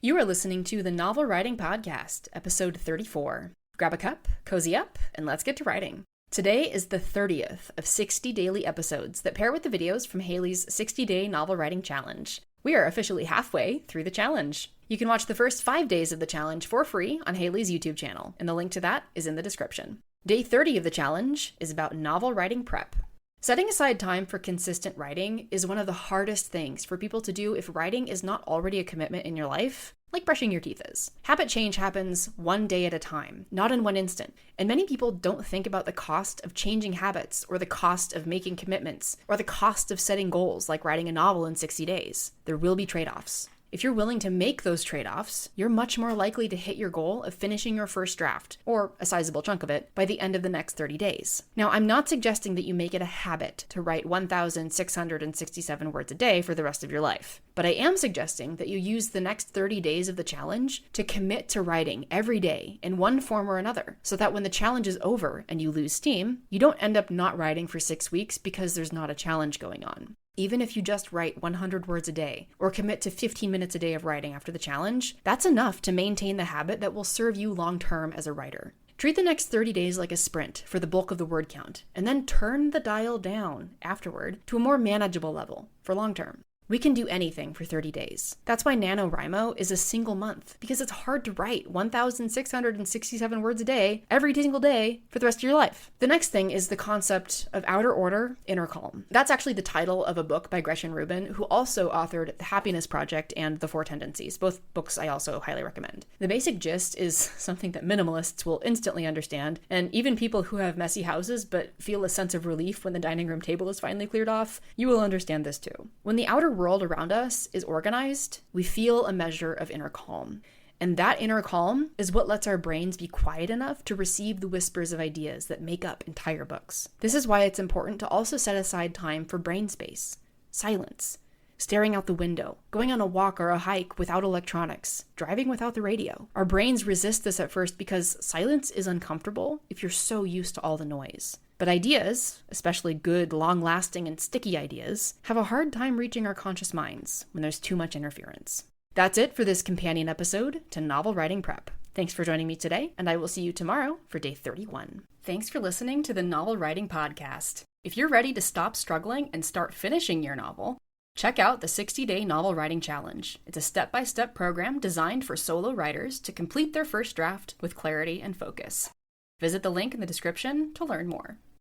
You are listening to the Novel Writing Podcast, episode 34. Grab a cup, cozy up, and let's get to writing. Today is the 30th of 60 daily episodes that pair with the videos from Haley's 60-day novel writing challenge. We are officially halfway through the challenge. You can watch the first 5 days of the challenge for free on Haley's YouTube channel, and the link to that is in the description. Day 30 of the challenge is about novel writing prep. Setting aside time for consistent writing is one of the hardest things for people to do if writing is not already a commitment in your life, like brushing your teeth is. Habit change happens one day at a time, not in one instant, and many people don't think about the cost of changing habits, or the cost of making commitments, or the cost of setting goals like writing a novel in 60 days. There will be trade-offs. If you're willing to make those trade-offs, you're much more likely to hit your goal of finishing your first draft, or a sizable chunk of it, by the end of the next 30 days. Now, I'm not suggesting that you make it a habit to write 1,667 words a day for the rest of your life, but I am suggesting that you use the next 30 days of the challenge to commit to writing every day in one form or another, so that when the challenge is over and you lose steam, you don't end up not writing for 6 weeks because there's not a challenge going on. Even if you just write 100 words a day, or commit to 15 minutes a day of writing after the challenge, that's enough to maintain the habit that will serve you long-term as a writer. Treat the next 30 days like a sprint for the bulk of the word count, and then turn the dial down afterward to a more manageable level for long-term. We can do anything for 30 days. That's why NaNoWriMo is a single month, because it's hard to write 1,667 words a day every single day for the rest of your life. The next thing is the concept of outer order, inner calm. That's actually the title of a book by Gretchen Rubin, who also authored The Happiness Project and The Four Tendencies, both books I also highly recommend. The basic gist is something that minimalists will instantly understand, and even people who have messy houses but feel a sense of relief when the dining room table is finally cleared off, you will understand this too. When the outer world around us is organized, we feel a measure of inner calm. And that inner calm is what lets our brains be quiet enough to receive the whispers of ideas that make up entire books. This is why it's important to also set aside time for brain space, silence, staring out the window, going on a walk or a hike without electronics, driving without the radio. Our brains resist this at first because silence is uncomfortable if you're so used to all the noise. But ideas, especially good, long-lasting, and sticky ideas, have a hard time reaching our conscious minds when there's too much interference. That's it for this companion episode to Novel Writing Prep. Thanks for joining me today, and I will see you tomorrow for day 31. Thanks for listening to the Novel Writing Podcast. If you're ready to stop struggling and start finishing your novel, check out the 60-day Novel Writing Challenge. It's a step-by-step program designed for solo writers to complete their first draft with clarity and focus. Visit the link in the description to learn more.